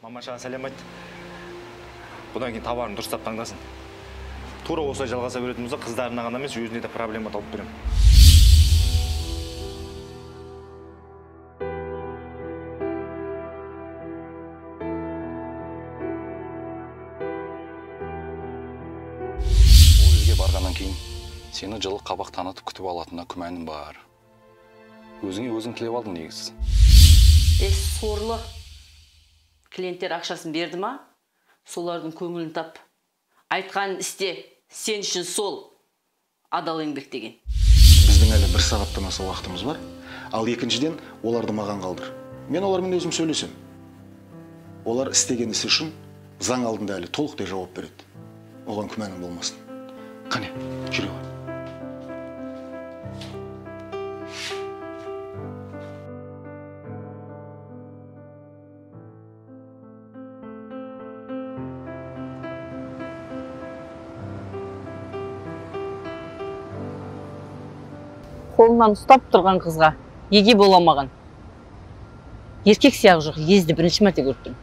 Мамашаға сәлем айт. Бұдан кейін тауарын дұрыстап таңдасын. Тура осылай жалғаса беретін болса, қыздарына ғана емес, өзіне де проблема тауып беремін. Ол жерге барғаннан кейін сені жылы қабақ танытып күтіп алатынына күмәнім бар. Өзіңе өзің тілеп алдың негіз. Сорлы. Клиенттер ақшасын берді ма? Солардың көңілін тап. Айтқанын істе, сен үшін сол адал еңбек деген. Біздің әлі 1 сағаттан аса уақытымыз бар. Ал екіншіден оларды маған қалдыр. Мен олармен өзім сөйлесем. Олар істеген ісі үшін заң алдында әлі толықтай жауап береді. Оған күмәнім болмасын. Қане, жүре ғой. Қолынан ұстап тұрған қызға еге боламаған. Еркек сияғы жоқ, езді бірінші мәрте көріп тұрмын.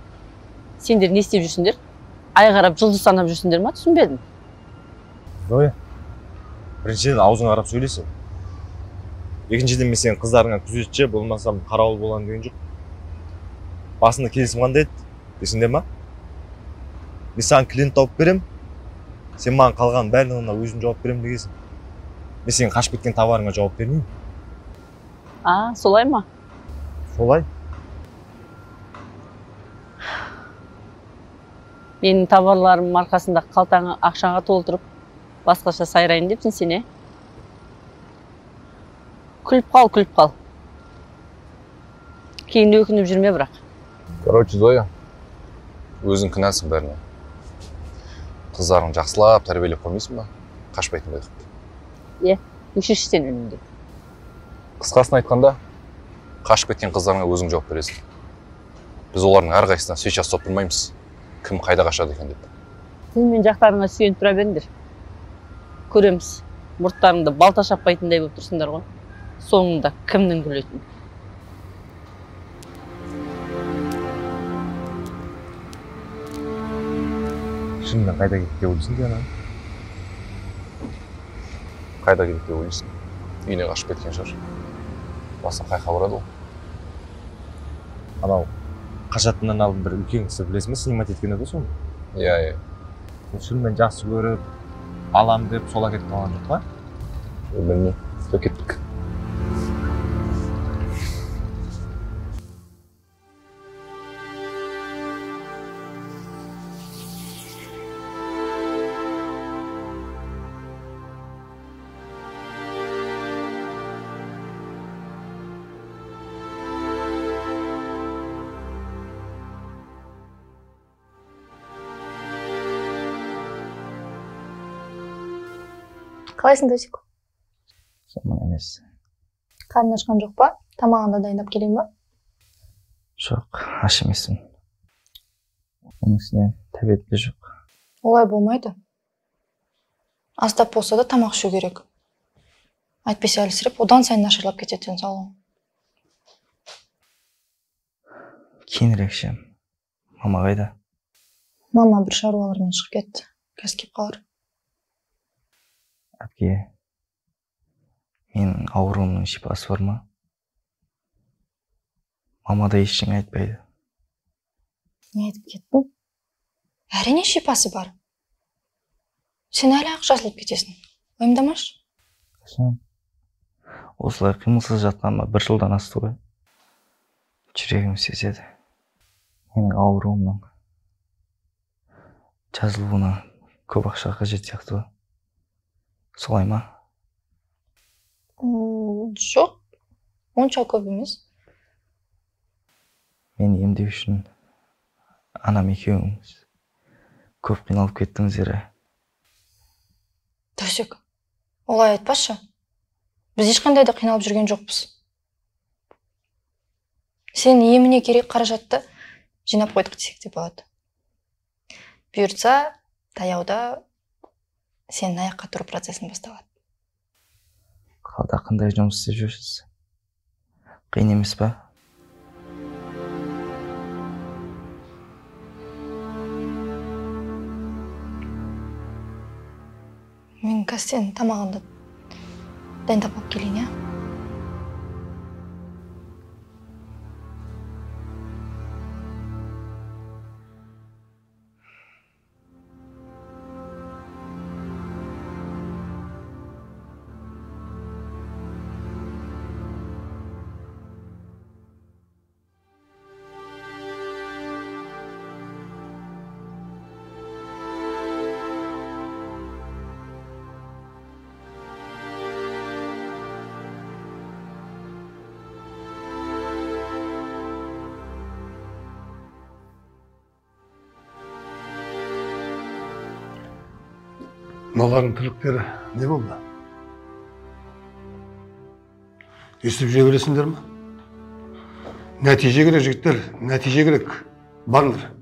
Сендер не істеп жүрсіңдер? Ай қарап, жұлдыз санап жүрсіңдер ма? Түсінбедім. Зоя, біріншіден аузың қарап сөйлесің. Екіншіден мен сенің қыздарыңа күзетші, болмасам қарауыл болам деген жоқ. Басында келісім қандай еді? Есіңде ма? Мен саған клиент тауып берем, сен маған қалған барлығына өзің жауап берем дегенсің. Мен сенің қашып кеткен товарыңа жауап бермеймін. Солай ма? Солай. Менің товарларым маркасында қалтаңы ақшаға толтырып, басқаша сайрайын депсің сен, е? Күліп қал. Кейін өкініп жүрме бірақ. Короче, Зоя, өзің кінәлсің бәріне. Қыздарың жақсылап тәрбиелеп қоймайсың ба? Қашпайтын байқып. Үшінші сен önünde. Қысқасын айтқанда, қашып кеткен қыздарыңа өзің жауап бересің. Біз олардың әрқайсысынан сейчас ұстап тұрмаймыз. Кім қайда қашады екен деп. Сен мен жақтарыңа сүйеніп тұра беріңдер. Көреміз. Мұрттарыңды балта шаппайтындай болып тұрсыңдар ғой. Соңында кімнің күлетін? Шынымен қайда кетті деп ойлайсың деп ана? Қайда кетті деп ойлайсың? Үйіне қашып кеткен шығар. Басын қайқа барады ол. Анау қашатыннан алдын бір үлкен кісі білесің бе, снимать еткен еді соны? Иә. Шынымен жақсы көріп, алам деп сола кетіп қалған жоқ па? Білмеймін. Сол кеттік. Қалайсың, Досик? Жаман емес. Қарның ашқан жоқ па? Тамағыңды дайындап келейін ба? Жоқ, аш емеспін. Оның үстіне тәбет те жоқ. Олай болмайды. Аздап болса да тамақ ішу керек. Әйтпесе әлсіреп, одан сайын нашарлап кетеді денсаулығың. Кейінірек ішем. Мама қайда? Мама бір шаруалармен шығып кетті. Қазір келіп қалар. Әпке, менің ауруымның шипасы бар ма? Мама да ештеңе айтпайды. Не айтып кеттің? Әрине шипасы бар. Сен әлі ақ жазылып кетесің. Ойымдамашы? Қашан? Осылай қимылсыз жатқаныма 1 жылдан асты ғой. Жүрегім сезеді. Менің ауруымның жазылуына көп ақша қажет сияқты ғой. Солай ма? Жоқ, онша көп емес. Мен емдеу үшін анам екеуіңіз көп қиналып кеттіңіздер. Досик, олай айтпашы. Біз ешқандай да қиналып жүрген жоқпыз. Сен еміне керек қаражатты жинап қойдық десек те болады. Бұйыртса, таяуда сен аяққа тұру процесін басталады. Қалда қандай жұмыс істеп жүрсіз? Қиын емес па? қазір сен тамағыңды дайындап алып келейін, иә? Мыналардың тірліктері не болды? Естіп жүре бересіңдер ме? Нәтиже керек, жігіттер, нәтиже керек. Барыңдар.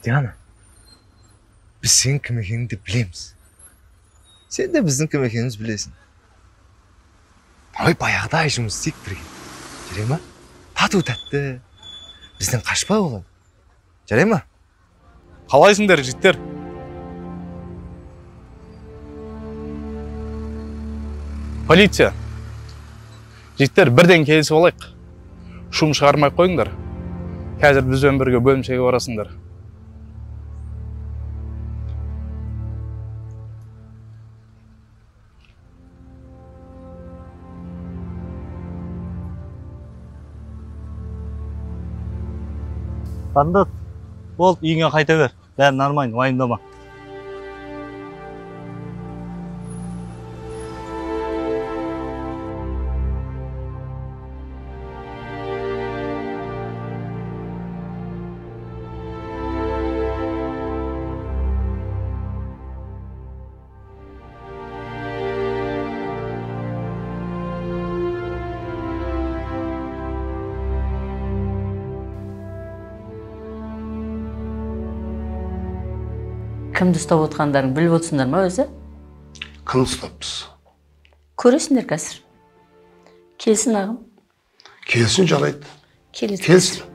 Диана, біз сенің кім екеніңді білеміз. Сен де біздің кім екенімізді білесің. Ой, баяғыда жұмыс істейік бірге. Жарай ма? Тату тәтті. Бізден қашпа оған. Жарай ма? Қалайсыңдар, жігіттер? Полиция. Жігіттер, бірден келісіп алайық. Шум шығармай қойыңдар. Қазір бізбен бірге бөлімшеге барасыңдар. Қандас, болды, үйіңе қайта бер. Бәрі нормально, уайымдама. Кімді ұстап отқандарын біліп отырсыңдар ма өзі? Кімді ұстаппыз? Көресіңдер қазір. Келсін ағым. Келсін, жарайды. Келсін. Келсін.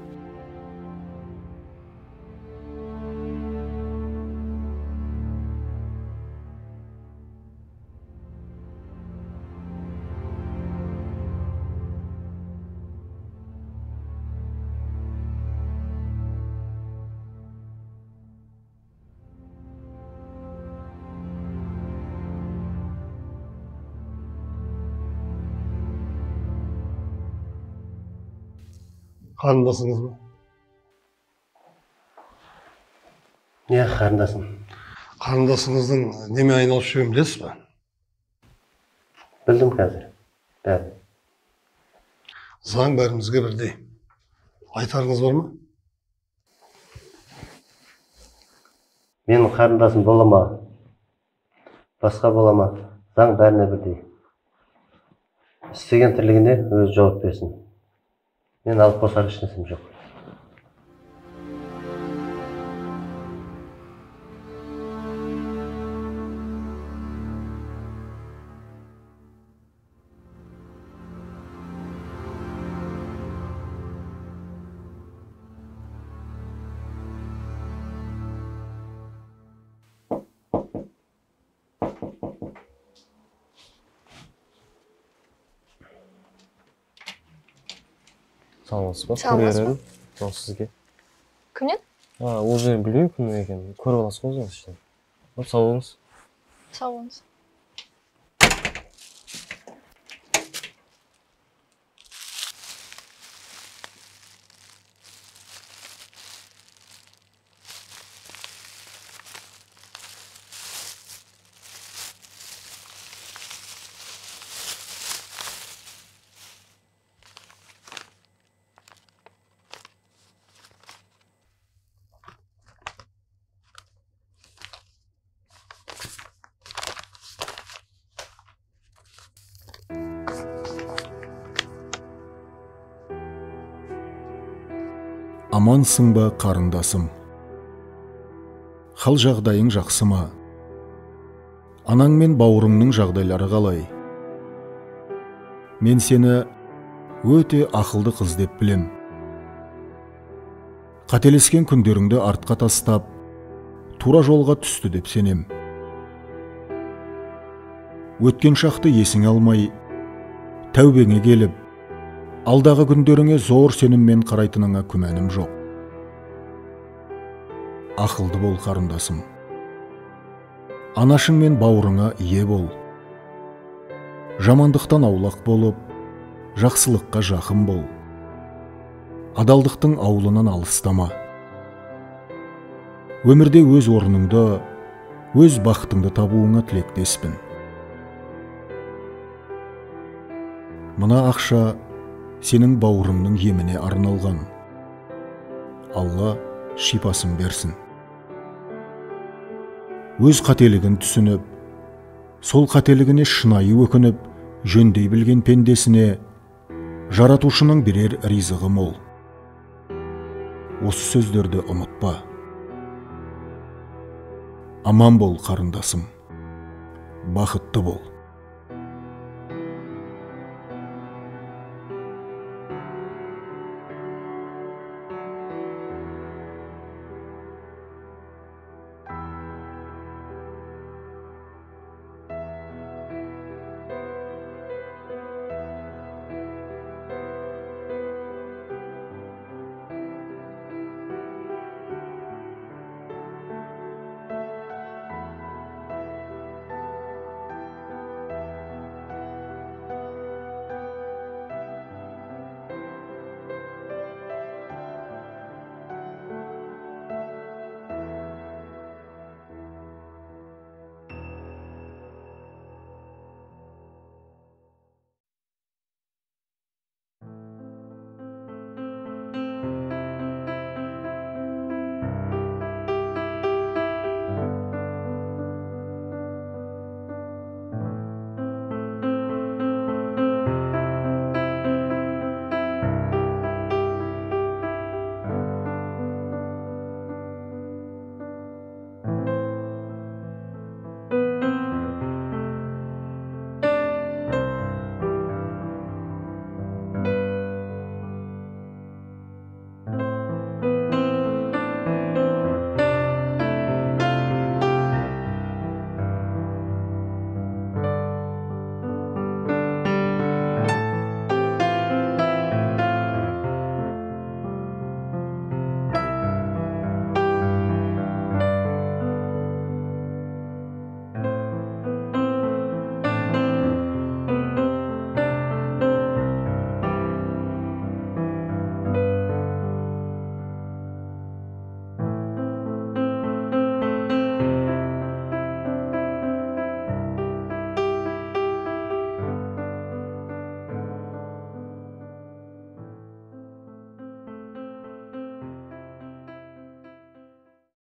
Қарындасыңыз ба? Не қарындасым? Қарындасыңыздың неме айналып жүргенін білесіз ба? Білдім қазір. Бәрі. Заң бәрімізге бірдей. Айтарыңыз бар ма? Менің қарындасым бола ма, басқа бола ма, заң бәріне бірдей. Істеген тірлігіне өз жауап берсін. Мен алып қосар ешнәрсем жоқ. Саламатсыз ба? Саламатсыз ба? Сол сізге. Кімнен? Уже білмеймін кімнен екенін. Көріп аласыз ғой өзіңіз іштен. Сау болыңыз. Сау болыңыз. Амансың ба, қарындасым? Хал жағдайың жақсы ма? Анаң мен бауырыңның жағдайлары қалай? Мен сені өте ақылды қыз деп білем. Қателескен күндеріңді артқа тастап, тура жолға түсті деп сенем. Өткен шақты есіңе алмай, тәубеңе келіп, алдағы күндеріңе зор сеніммен қарайтыныңа күмәнім жоқ. Ақылды бол, қарындасым. Анашың мен бауырыңа ие бол. Жамандықтан аулақ болып, жақсылыққа жақын бол. Адалдықтың аулынан алыстама. Өмірде өз орныңды, өз бақытыңды табуыңа тілектеспін. Мына ақша сенің бауырыңның еміне арналған. Алла шипасын берсін. Өз қателігін түсініп, сол қателігіне шынайы өкініп, жөндей білген пендесіне жаратушының берер ризығы мол. Осы сөздерді ұмытпа. Аман бол, қарындасым. Бақытты бол.